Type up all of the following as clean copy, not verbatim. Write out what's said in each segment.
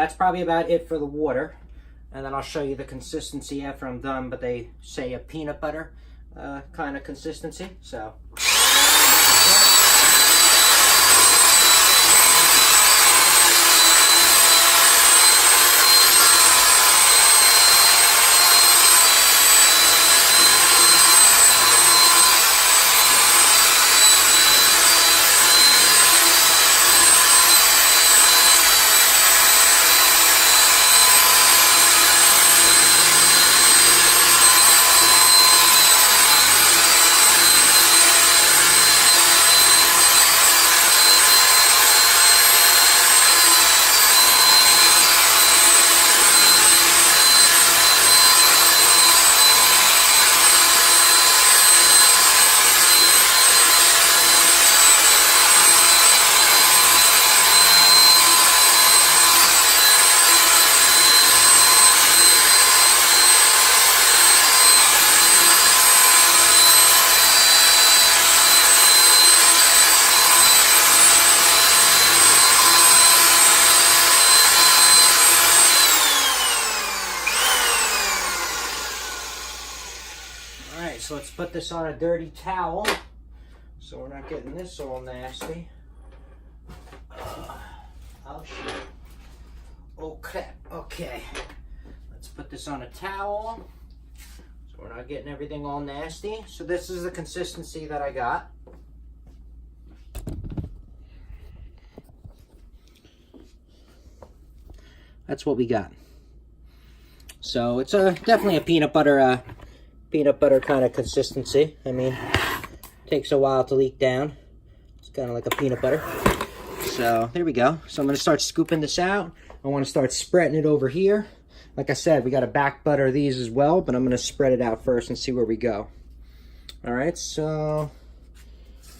that's probably about it for the water. And then I'll show you the consistency after I'm done, but they say a peanut butter kind of consistency, so. So let's put this on a dirty towel so we're not getting this all nasty. Oh shit. Oh crap. Okay. Let's put this on a towel so we're not getting everything all nasty. So this is the consistency that I got. That's what we got. So it's definitely a peanut butter kind of consistency. I mean, takes a while to leak down. It's kind of like a peanut butter. So there we go. So I'm going to start scooping this out. I want to start spreading it over here. Like I said, we got to back butter these as well, but I'm going to spread it out first and see where we go. All right, so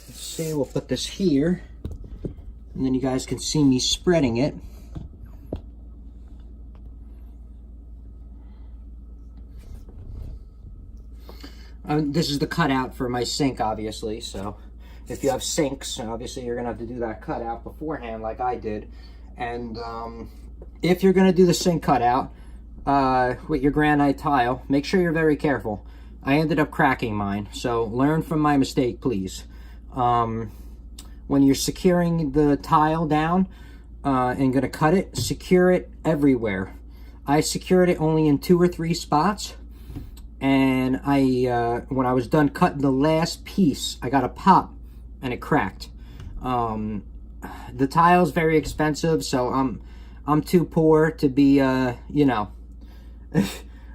let's see. We'll put this here, and then you guys can see me spreading it. This is the cutout for my sink, obviously, so if you have sinks, obviously you're going to have to do that cutout beforehand like I did. And if you're going to do the sink cutout with your granite tile, make sure you're very careful. I ended up cracking mine, so learn from my mistake, please. When you're securing the tile down and going to cut it, secure it everywhere. I secured it only in 2 or 3 spots. And when I was done cutting the last piece, I got a pop and it cracked. The tile's very expensive, so I'm too poor to be, you know,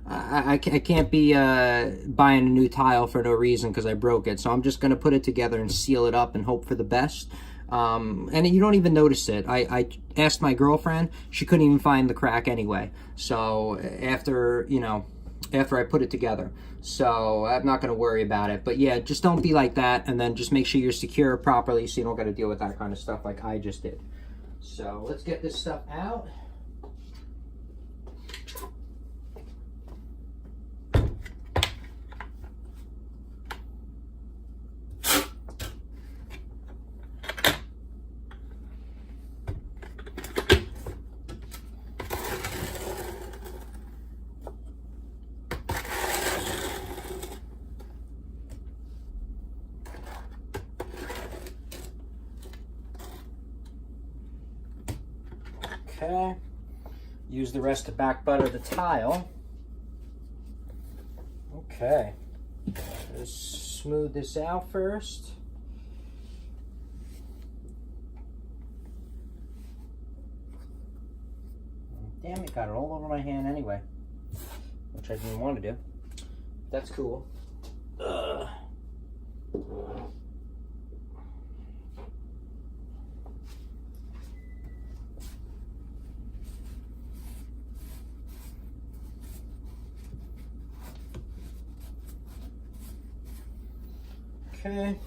I can't be buying a new tile for no reason because I broke it. So I'm just gonna put it together and seal it up and hope for the best. And you don't even notice it. I asked my girlfriend; she couldn't even find the crack anyway. So after, you know, after I put it together. So I'm not going to worry about it. But yeah, just don't be like that, and then just make sure you're secure properly so you don't got to deal with that kind of stuff like I just did. So let's get this stuff out. Okay, use the rest to back butter the tile. Okay, just smooth this out first. Damn it, got it all over my hand anyway, which I didn't want to do. That's cool. Okay.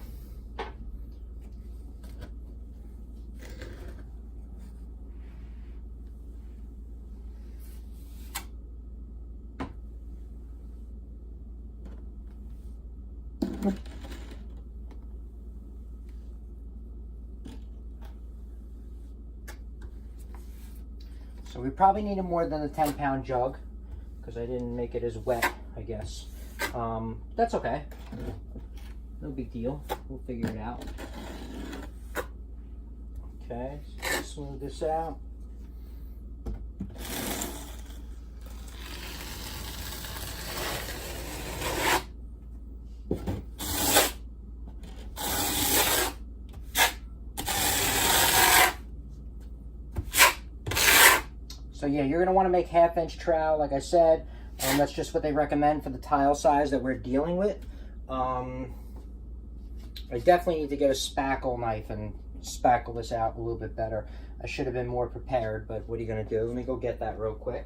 So So we probably needed more than a 10-pound jug because I didn't make it as wet, I guess. That's okay. No big deal. We'll figure it out. Okay, so let's smooth this out. So yeah, you're gonna want to make 1/2-inch trowel, like I said. That's just what they recommend for the tile size that we're dealing with. I definitely need to get a spackle knife and spackle this out a little bit better. I should have been more prepared, but what are you gonna do? Let me go get that real quick.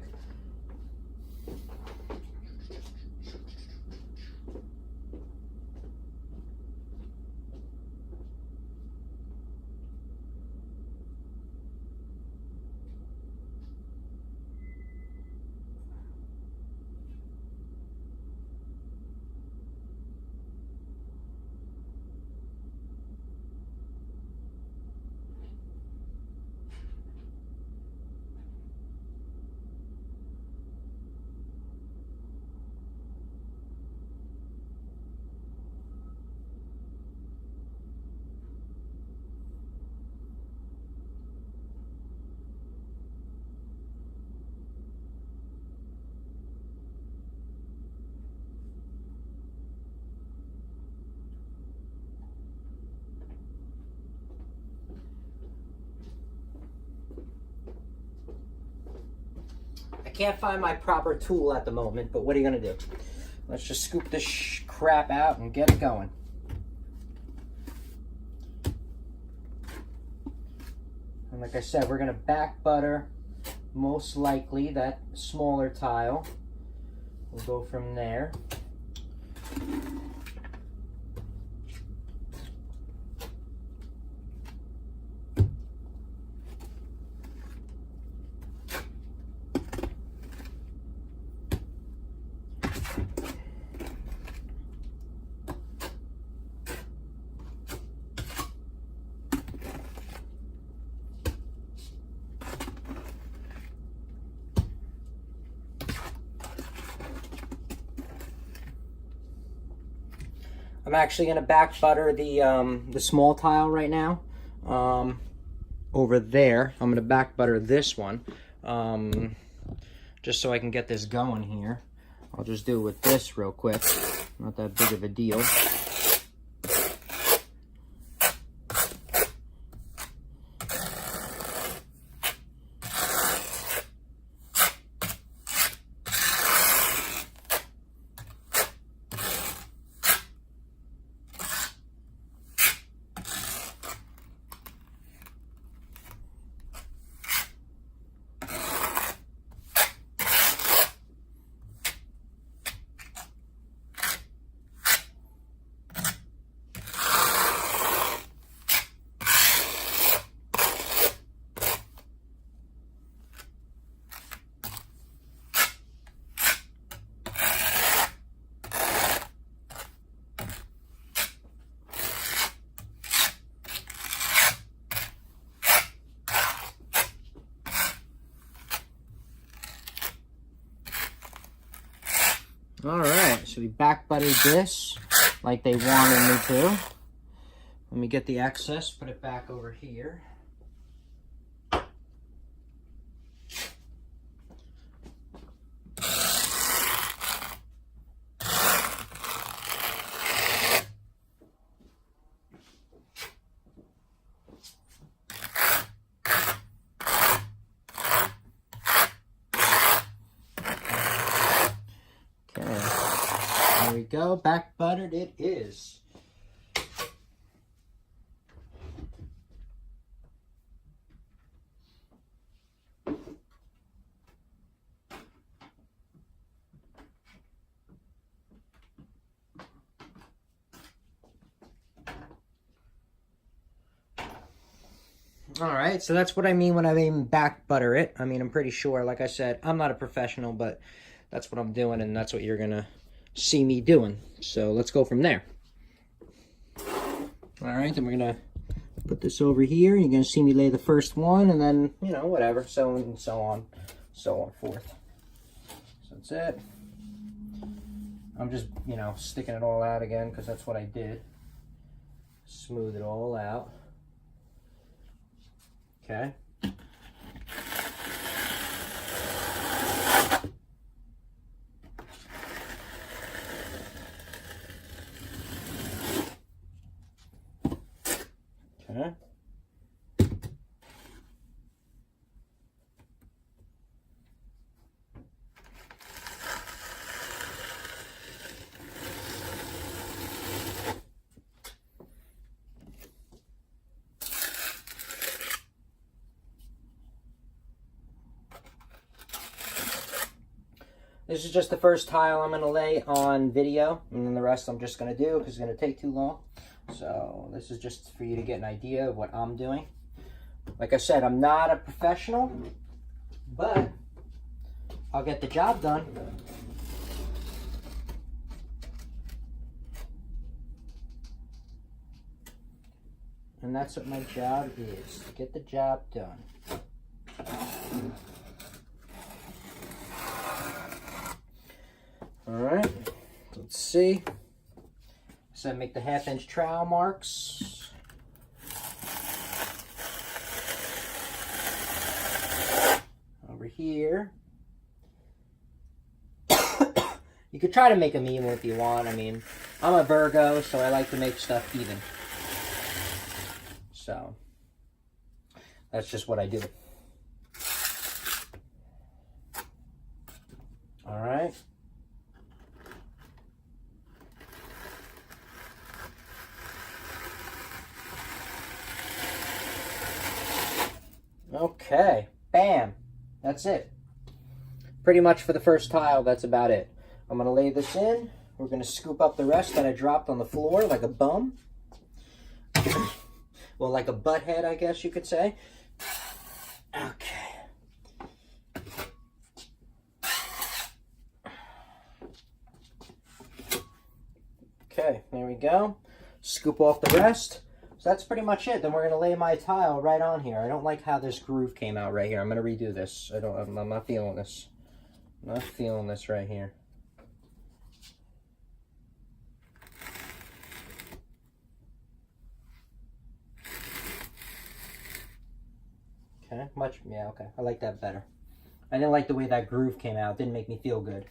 I can't find my proper tool at the moment, but what are you gonna do? Let's just scoop this crap out and get it going. And like I said, we're gonna back butter, most likely, that smaller tile. We'll go from there. I'm actually going to back butter the small tile right now. Over there, I'm going to back butter this one, just so I can get this going here. I'll just do it with this real quick. Not that big of a deal. All right, so we back buttered this like they wanted me to. Let me get the excess, put it back over here. There we go, back buttered it is. All right, so that's what I mean when I mean back butter it. I mean, I'm pretty sure, like I said, I'm not a professional, but that's what I'm doing, and that's what you're gonna see me doing. So let's go from there. All right, then we're gonna Put this over here. You're going to see me lay the first one, and then, you know, whatever, so and so on forth. So that's it. I'm just, you know, sticking it all out again because that's what I did. Smooth it all out. Okay. Okay. This is just the first tile I'm going to lay on video, and then the rest I'm just going to do because it's going to take too long. So this is just for you to get an idea of what I'm doing. Like I said, I'm not a professional, but I'll get the job done. And that's what my job is, to get the job done. Alright, let's see. So I make the 1/2-inch trowel marks. Over here. You could try to make them even if you want. I mean, I'm a Virgo, so I like to make stuff even. So, that's just what I do. Alright. Okay, bam, that's it. Pretty much for the first tile, that's about it. I'm going to lay this in. We're going to scoop up the rest that I dropped on the floor like a bum. Well, like a butt head, I guess you could say. Okay. Okay, there we go. Scoop off the rest. So that's pretty much it. Then we're going to lay my tile right on here. I don't like how this groove came out right here. I'm going to redo this. I'm not feeling this. I'm not feeling this right here. Okay, okay. I like that better. I didn't like the way that groove came out. It didn't make me feel good.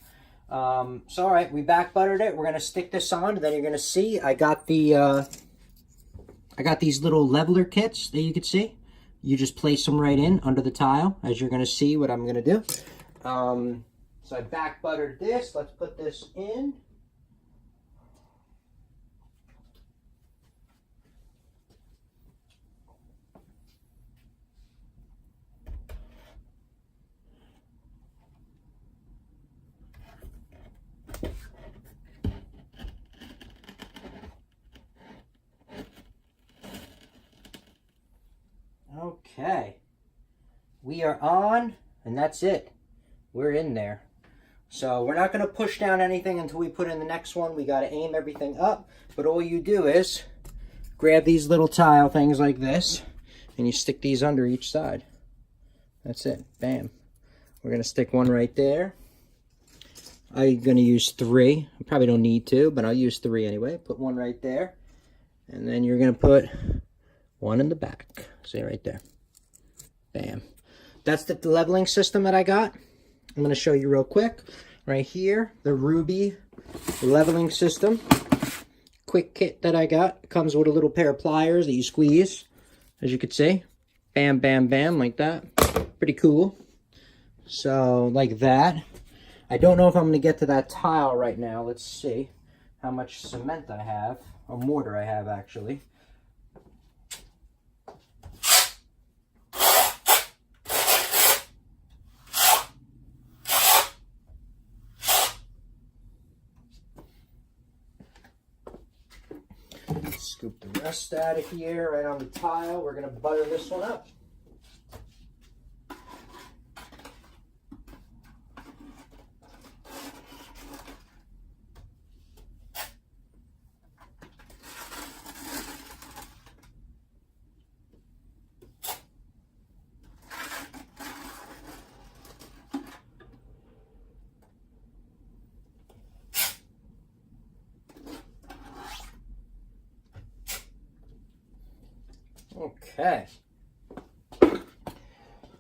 So all right, we back buttered it. We're going to stick this on, and then you're going to see I got the... I got these little leveler kits that you can see. You just place them right in under the tile, as you're going to see what I'm going to do. So I back buttered this. Let's put this in. Okay, we are on, and that's it. We're in there. So we're not going to push down anything until we put in the next one. We got to aim everything up, but all you do is grab these little tile things like this, and you stick these under each side. That's it. Bam. We're going to stick one right there. I'm going to use 3. I probably don't need 2, but I'll use 3 anyway. Put one right there, and then you're going to put one in the back. See right there. Bam. That's the leveling system that I got. I'm going to show you real quick. Right here, the Rubi leveling system. Quick kit that I got. It comes with a little pair of pliers that you squeeze, as you can see. Bam, bam, bam, like that. Pretty cool. So, like that. I don't know if I'm going to get to that tile right now. Let's see how much cement I have. Or mortar I have, actually. Scoop the rest out of here, right on the tile. We're going to butter this one up. Okay.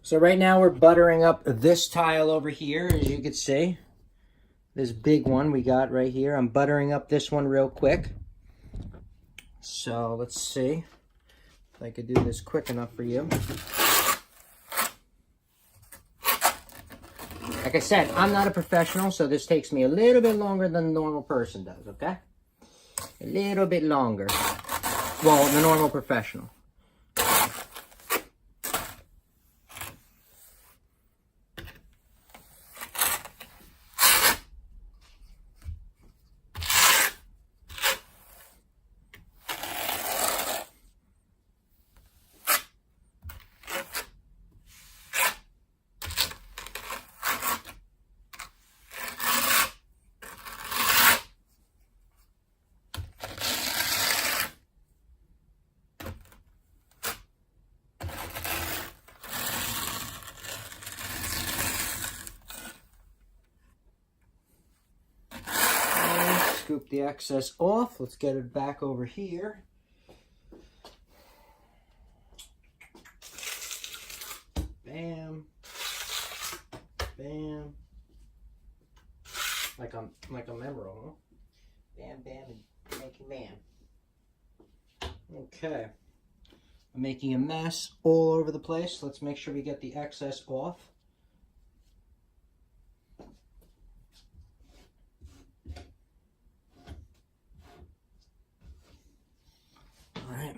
So right now we're buttering up this tile over here, as you can see. This big one we got right here. I'm buttering up this one real quick. So let's see if I could do this quick enough for you. Like I said, I'm not a professional, so this takes me a little bit longer than a normal person does, okay? A little bit longer. Well, the normal professional. Scoop the excess off. Let's get it back over here. Bam. Bam. Like a memorable, huh? Bam, bam, and make it bam. Okay. I'm making a mess all over the place. Let's make sure we get the excess off. All right.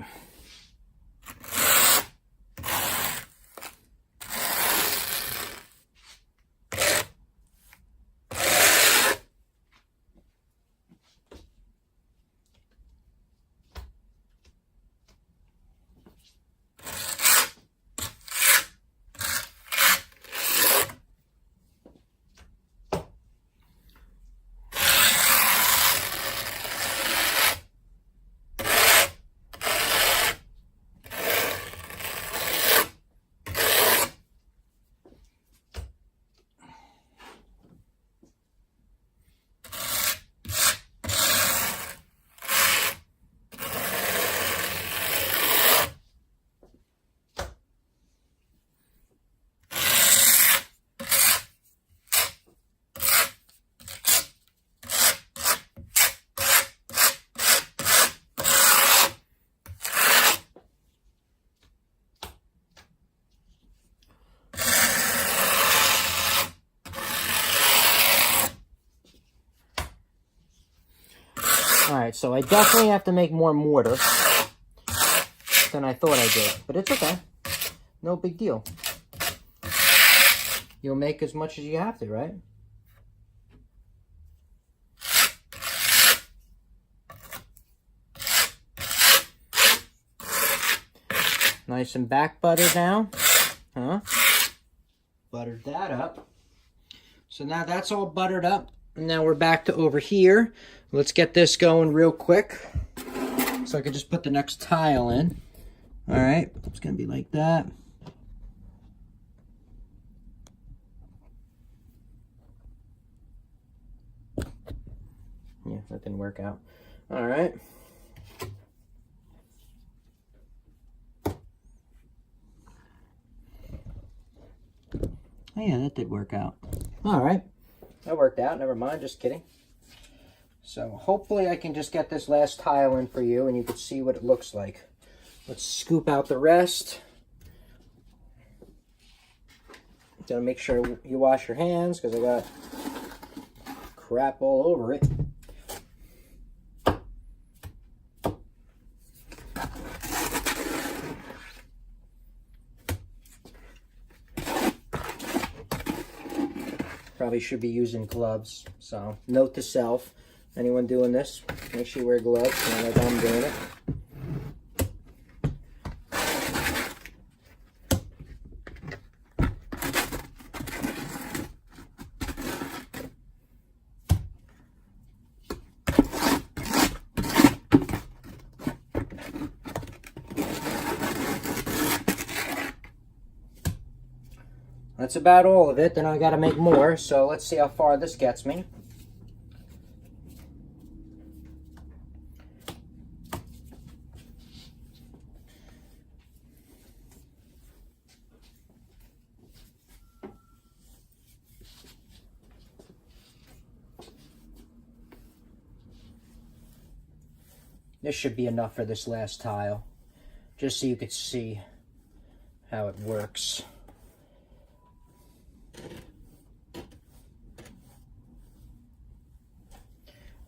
Alright, so I definitely have to make more mortar than I thought I did, but it's okay. No big deal. You'll make as much as you have to, right? Nice and back buttered now. Huh? Buttered that up. So now that's all buttered up. And now we're back to over here. Let's get this going real quick. So I can just put the next tile in. All right, it's gonna be like that. Yeah, that didn't work out. All right. Oh yeah, that did work out. All right, that worked out. Never mind, just kidding. So hopefully I can just get this last tile in for you and you can see what it looks like. Let's scoop out the rest. Gotta make sure you wash your hands because I got crap all over it. Probably should be using gloves. So note to self. Anyone doing this, make sure you wear gloves, like I'm doing it. That's about all of it. Then I got to make more, so let's see how far this gets me. This should be enough for this last tile, just so you could see how it works.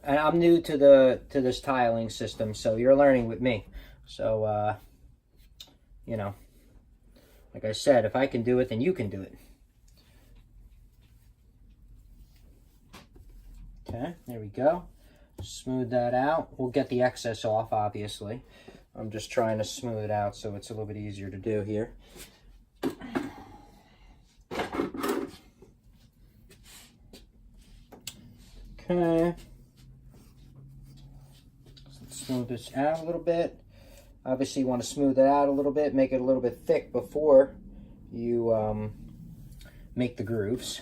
And I'm new to this tiling system, so you're learning with me. So, you know, like I said, if I can do it, then you can do it. Okay, there we go. Smooth that out. We'll get the excess off, obviously. I'm just trying to smooth it out so it's a little bit easier to do here. Okay. So let's smooth this out a little bit. Obviously, you want to smooth it out a little bit, make it a little bit thick before you make the grooves.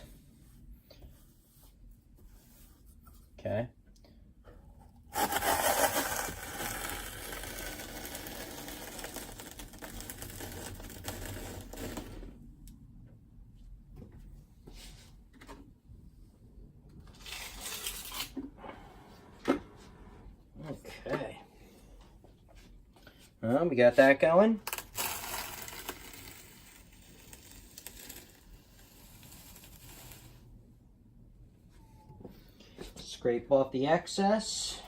Okay. Okay. Well, we got that going. Scrape off the excess.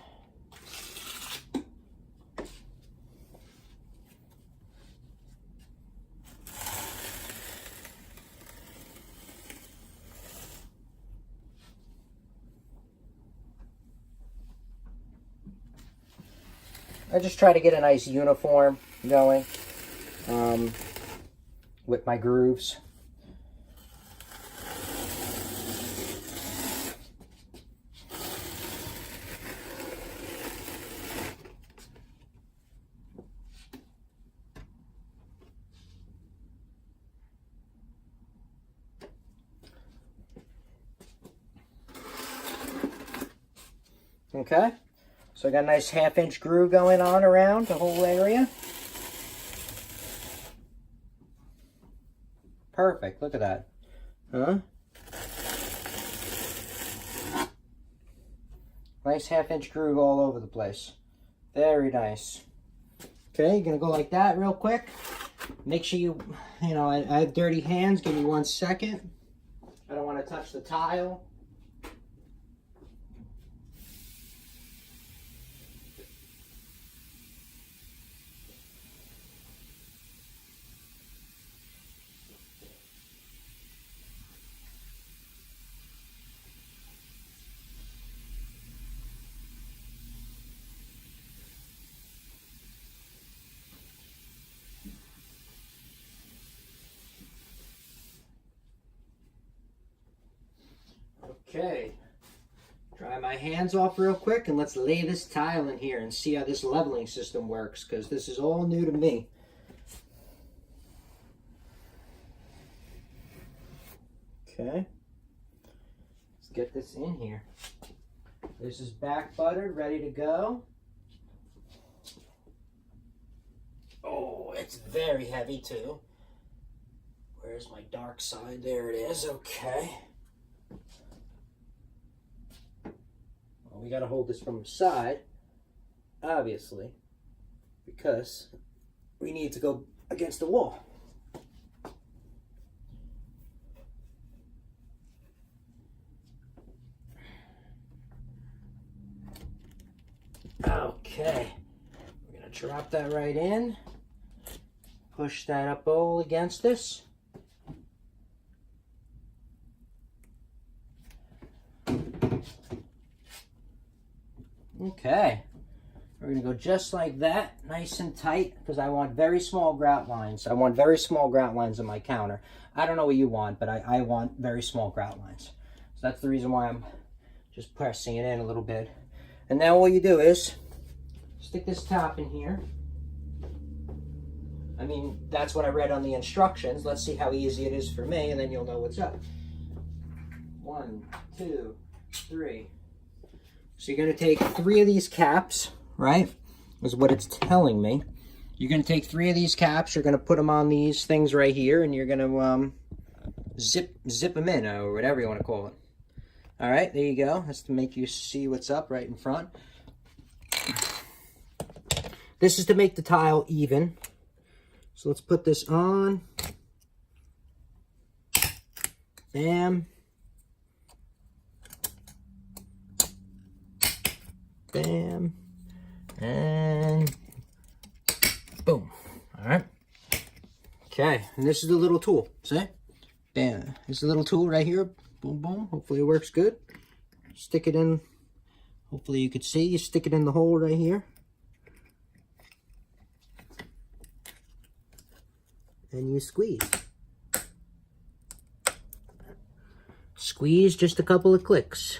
I just try to get a nice uniform going with my grooves. Okay, so I got a nice 1/2-inch groove going on around the whole area. Perfect, look at that. Huh? Nice 1/2-inch groove all over the place. Very nice. Okay, you're gonna go like that real quick. Make sure you know, I have dirty hands, give me 1 second. I don't want to touch the tile. Okay, dry my hands off real quick and let's lay this tile in here and see how this leveling system works, because this is all new to me. Okay, let's get this in here. This is back buttered, ready to go. Oh, it's very heavy too. Where's my dark side? There it is. Okay. Well, we got to hold this from the side, obviously, because we need to go against the wall. Okay, we're going to drop that right in, push that up all against this. Okay, we're going to go just like that, nice and tight, because I want very small grout lines. I want very small grout lines on my counter. I don't know what you want, but I want very small grout lines. So that's the reason why I'm just pressing it in a little bit. And now all you do is stick this top in here. I mean, that's what I read on the instructions. Let's see how easy it is for me, and then you'll know what's up. 1, 2, 3. So you're going to take 3 of these caps, right? Is what it's telling me. You're going to take 3 of these caps. You're going to put them on these things right here, and you're going to zip them in, or whatever you want to call it. All right, there you go. That's to make you see what's up right in front. This is to make the tile even. So let's put this on. Bam. Bam. And boom. All right. Okay, and this is the little tool. See? Bam. This is the little tool right here. Boom, boom. Hopefully it works good. Stick it in. Hopefully you can see. You stick it in the hole right here. And you squeeze. Squeeze just a couple of clicks.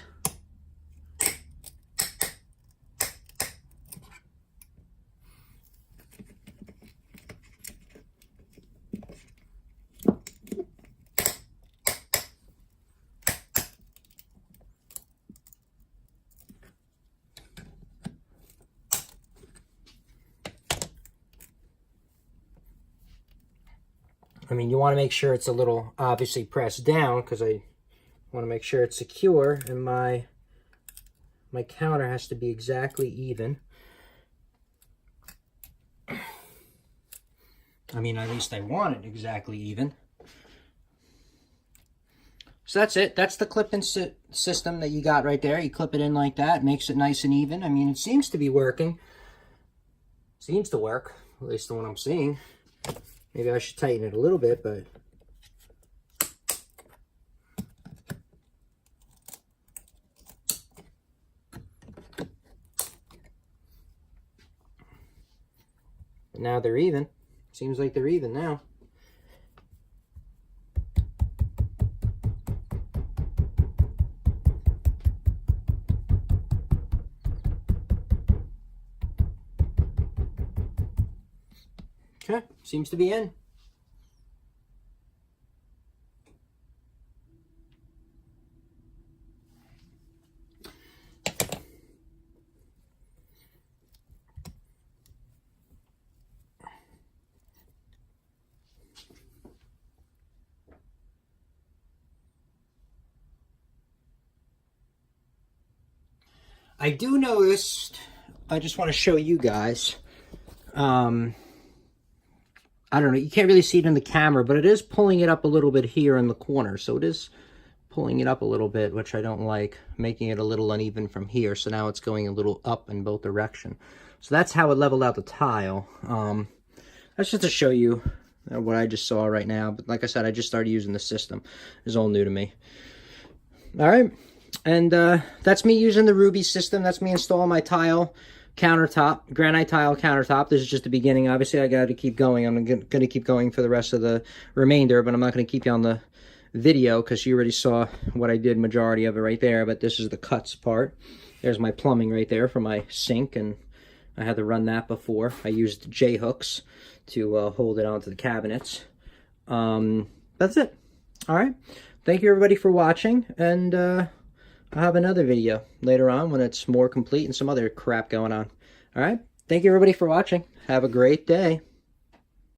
I mean, you want to make sure it's a little obviously pressed down because I want to make sure it's secure, and my counter has to be exactly even. I mean, at least I want it exactly even. So that's it. That's the clip-in system that you got right there. You clip it in like that. Makes it nice and even. I mean, it seems to be working. Seems to work, at least the one I'm seeing. Maybe I should tighten it a little bit, but... now they're even. Seems like they're even now. Okay, seems to be in. I do notice, I just want to show you guys, I don't know, you can't really see it in the camera, but it is pulling it up a little bit here in the corner. So it is pulling it up a little bit, which I don't like, making it a little uneven from here. So now it's going a little up in both directions. So that's how it leveled out the tile. That's just to show you what I just saw right now. But like I said, I just started using the system. It's all new to me. All right. And that's me using the Rubi system. That's me installing my tile countertop, granite tile countertop. This is just the beginning. Obviously, I got to keep going. I'm going to keep going for the rest of the remainder, but I'm not going to keep you on the video because you already saw what I did, majority of it right there. But this is the cuts part. There's my plumbing right there for my sink, and I had to run that before. I used J-hooks to hold it onto the cabinets. That's it. All right. Thank you, everybody, for watching, and I'll have another video later on when it's more complete and some other crap going on. All right. Thank you, everybody, for watching. Have a great day.